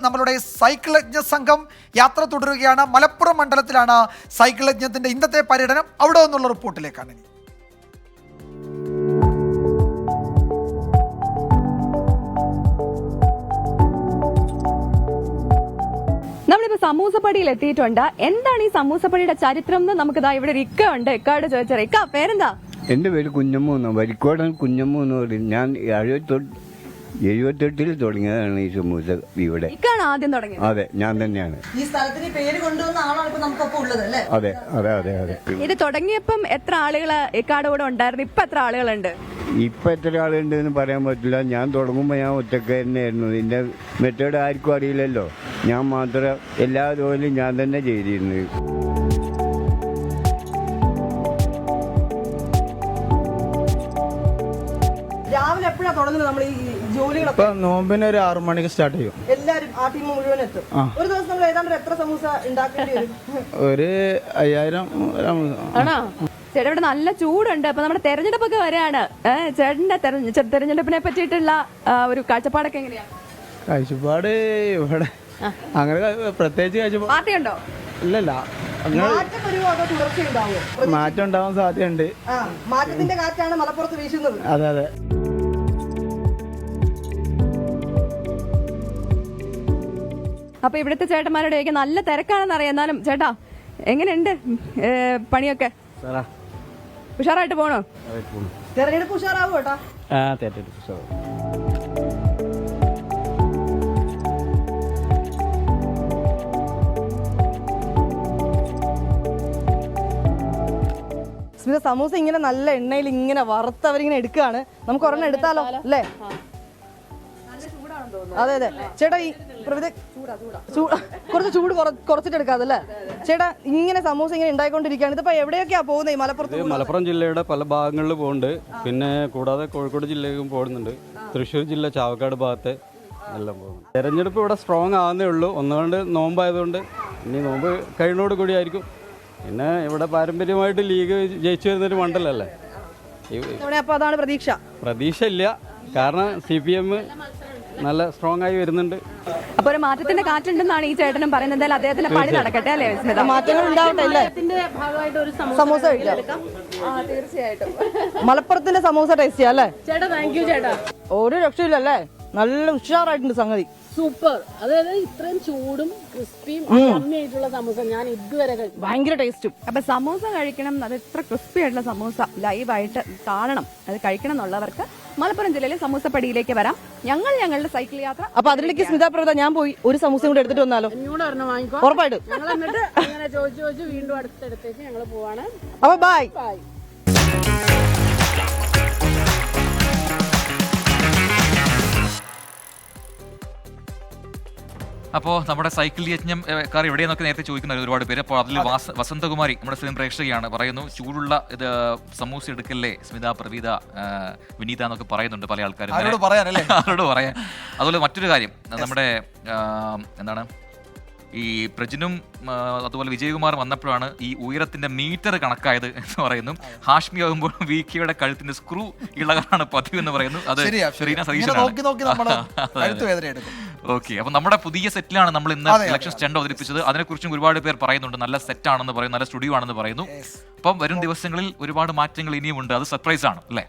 നമ്മളുടെ സൈക്കിൾ യജ്ഞ സംഘം യാത്ര തുടരുകയാണ്. മലപ്പുറം മണ്ഡലത്തിലാണ് സൈക്കിൾ യജ്ഞത്തിന്റെ ഇന്നത്തെ പര്യടനം. അവിടെ നിന്നുള്ള റിപ്പോർട്ടിലേക്കാണ് ഇനി. നമ്മളിപ്പോ സമൂസപ്പടിയിൽ എത്തിയിട്ടുണ്ട്. എന്താണ് ഈ സമൂസപ്പടിയുടെ ചരിത്രം എന്ന് നമുക്കിതാ ഇവിടെ ഒരു ഇക്ക ഉണ്ട്. ഇക്കയോട് ചോദിച്ചാൽ ഇക്ക പേരെന്താ? എൻ്റെ പേര് കുഞ്ഞമ്മൂന്ന്, വരിക്കോടൻ കുഞ്ഞമ്മൂന്ന് പറയും. ഞാൻ 78-ൽ തുടങ്ങിയതാണ് ഈ സമൂസ ഇവിടെ. ഇക്കാണ് ആദ്യം തുടങ്ങിയത്? അതെ, ഞാൻ തന്നെയാണ്. ഈ സ്ഥലത്തിന് പേര് കൊണ്ടുവന്ന ആളാണ് ഇപ്പൊ നമുക്കൊപ്പം ഉള്ളത് അല്ലേ? അതെ അതെ അതെ അതെ. ഇത് തുടങ്ങിയപ്പം എത്ര ആളുകള് ഇക്കാട് കൂടെ ഉണ്ടായിരുന്നു? ഇപ്പൊ എത്ര ആളുകളുണ്ട്? ഇപ്പം എത്ര ആളുണ്ട് എന്ന് പറയാൻ പറ്റില്ല. ഞാൻ തുടങ്ങുമ്പോൾ ഞാൻ ഒറ്റക്ക് തന്നെയായിരുന്നു. ഇതിൻ്റെ മെത്തേഡ് ആർക്കും അറിയില്ലല്ലോ. ഞാൻ മാത്രം എല്ലാ ജോലിയും ഞാൻ തന്നെ ചെയ്തിരുന്നു. രാവിലെ എപ്പോഴാണ് തുടങ്ങുന്നത് നമ്മൾ ഈ ജോലികളൊക്കെ? ഇപ്പൊ നോമ്പിന് ഒരു 6 മണിക്ക് സ്റ്റാർട്ട് ചെയ്യും. എല്ലാരും ആ ടീം മുഴുവൻ എത്തും. ഒരു ദിവസം നമ്മൾ ഏതാണ്ട് എത്ര സമൂസ ഉണ്ടാക്കേണ്ടി വരും? ഒരു 5000. ആണോ? ചേട്ടാ ഇവിടെ നല്ല ചൂടുണ്ട്. അപ്പൊ നമ്മുടെ തെരഞ്ഞെടുപ്പൊക്കെ വരെയാണ്. ചേട്ടന്റെ തെരഞ്ഞെടുപ്പിനെ പറ്റിയിട്ടുള്ള ഒരു കാഴ്ചപ്പാടൊക്കെ എങ്ങനെയാ? കാഴ്ചപ്പാട് ഇവിടെ അങ്ങനെ പ്രത്യേകിച്ച് കാഴ്ചപ്പാട് പാർട്ടി ഉണ്ടോ? ഇല്ലല്ല, മാറ്റം വരുമോ അതോ തുടർച്ചയുണ്ടാവോ? മാറ്റം ഉണ്ടാവാൻ സാധ്യതയുണ്ട്. മാറ്റത്തിന്റെ കാറ്റാണ് മലപ്പുറത്ത് വീശുന്നത്. അതെ അതെ. അപ്പൊ ഇവിടുത്തെ ചേട്ടന്മാരുടെയൊക്കെ നല്ല തിരക്കാണെന്ന് അറിയാം. എന്നാലും ചേട്ടാ എങ്ങനെയുണ്ട് പണിയൊക്കെ? ഉഷാറായിട്ട് പോണോ? തെരഞ്ഞെടുപ്പ് ഉഷാറാവോ കേട്ടാ? സ്മിത, സമൂസ ഇങ്ങനെ നല്ല എണ്ണയിൽ ഇങ്ങനെ വറുത്തവരിങ്ങനെ എടുക്കുകയാണ്. നമുക്ക് ഒരെണ്ണം എടുത്താലോ അല്ലേ? അതെ അതെ ചേട്ടാ, ഈ കുറച്ച് ചൂട് കുറച്ചിട്ട് എടുക്കാതല്ലേ ചേട്ടാ? ഇങ്ങനെ സമൂസ ഇങ്ങനെ ഉണ്ടായിക്കൊണ്ടിരിക്കുകയാണ്. ഇതിപ്പോ എവിടെയൊക്കെയാ പോകുന്നത്? ഈ മലപ്പുറം ജില്ലയുടെ പല ഭാഗങ്ങളിൽ പോകുന്നുണ്ട്. പിന്നെ കൂടാതെ കോഴിക്കോട് ജില്ലയിലും പോകുന്നുണ്ട്. തൃശ്ശൂർ ജില്ല ചാവക്കാട് ഭാഗത്ത് എല്ലാം പോകുന്നു. തെരഞ്ഞെടുപ്പ് ഇവിടെ സ്ട്രോങ് ആകുന്നേ ഉള്ളൂ. ഒന്നുകൊണ്ട് നോമ്പായതുകൊണ്ട് ഇനി നോമ്പ് കഴിയുന്നതോട് കൂടിയായിരിക്കും. പിന്നെ ഇവിടെ പാരമ്പര്യമായിട്ട് ലീഗ് ജയിച്ചു വരുന്നൊരു മണ്ഡലമല്ലേ. അപ്പൊ അതാണ് പ്രതീക്ഷ ഇല്ല. കാരണം CPM നല്ല സ്ട്രോങ് ആയി വരുന്നുണ്ട്. അപ്പൊ ഒരു മാറ്റത്തിന്റെ കാറ്റുണ്ടെന്നാണ് ഈ ചേട്ടനും പറയുന്നത്. എന്തായാലും അദ്ദേഹത്തിന്റെ പണി നടക്കട്ടെ അല്ലേ സ്മിത? മാറ്റങ്ങൾ ഉണ്ടാവട്ടെ അല്ലേ? സമൂസ തീർച്ചയായിട്ടും മലപ്പുറത്തിന്റെ സമൂസ ടേസ്റ്റ് ചെയ്യാം അല്ലേ? ചേട്ടാ താങ്ക് യു ചേട്ടാ. ഒരു രക്ഷയില്ലല്ലേ? നല്ല ഉഷാറായിട്ടുണ്ട് സംഗതി. സൂപ്പർ. അതായത് ഇത്രയും ചൂടും ക്രിസ്പിയും അമ്മയായിട്ടുള്ള സമൂസ ഞാൻ ഇതുവരെ കഴിച്ചു. ഭയങ്കര ടേസ്റ്റും. അപ്പൊ സമൂസ കഴിക്കണം, അത് ഇത്ര ക്രിസ്പി ആയിട്ടുള്ള സമൂസ ലൈവായിട്ട് കാണണം, അത് കഴിക്കണം എന്നുള്ളവർക്ക് മലപ്പുറം ജില്ലയിലെ സമൂസപ്പടിയിലേക്ക് വരാം. ഞങ്ങളുടെ സൈക്കിൾ യാത്ര. അപ്പൊ അതിലേക്ക് സ്മിത പ്രഭ, ഞാൻ പോയി ഒരു സമൂസയും കൂടെ എടുത്തിട്ട് വന്നാലോ? എന്നോട് പറഞ്ഞ വാങ്ങിക്കോ. ഉറപ്പായിട്ടും. ഞങ്ങൾ എന്നിട്ട് അങ്ങനെ ചോദിച്ചു വീണ്ടും അടുത്തെടുത്തേക്ക് ഞങ്ങൾ പോവാണ്. അപ്പൊ ബൈ. അപ്പോൾ നമ്മുടെ സൈക്കിൾ യജ്ഞം കാർ എവിടെയെന്നൊക്കെ നേരത്തെ ചോദിക്കുന്ന ഒരുപാട് പേര്. അപ്പോൾ അതിൽ വസന്തകുമാരി നമ്മുടെ സ്ഥിരം പ്രേക്ഷകയാണ്, പറയുന്നു ചൂടുള്ള ഇത് സമൂസ എടുക്കല്ലേ സ്മിത, പ്രവീത, വിനീത എന്നൊക്കെ പറയുന്നുണ്ട് പല ആൾക്കാരും. ആരോട് പറയാൻ. അതുപോലെ മറ്റൊരു കാര്യം, നമ്മുടെ എന്താണ് ഈ പ്രജിനും അതുപോലെ വിജയകുമാർ വന്നപ്പോഴാണ് ഈ ഉയരത്തിന്റെ മീറ്റർ കണക്കായത് എന്ന് പറയുന്നു. ഹാഷ്മി ആകുമ്പോൾ വിക്കിയുടെ കഴുത്തിന്റെ സ്ക്രൂ ഇളകാനാണ് പതിവ് എന്ന് പറയുന്നു. അത് ഓക്കെ. അപ്പൊ നമ്മുടെ പുതിയ സെറ്റിലാണ് നമ്മൾ ഇന്ന് ഇലക്ഷൻ സ്റ്റണ്ട് അവതരിപ്പിച്ചത്. അതിനെക്കുറിച്ചും ഒരുപാട് പേർ പറയുന്നുണ്ട്. നല്ല സെറ്റ് ആണെന്ന് പറയുന്നു, നല്ല സ്റ്റുഡിയോ ആണെന്ന് പറയുന്നു. അപ്പം വരും ദിവസങ്ങളിൽ ഒരുപാട് മാറ്റങ്ങൾ ഇനിയും ഉണ്ട്. അത് സർപ്രൈസ് ആണ് അല്ലേ?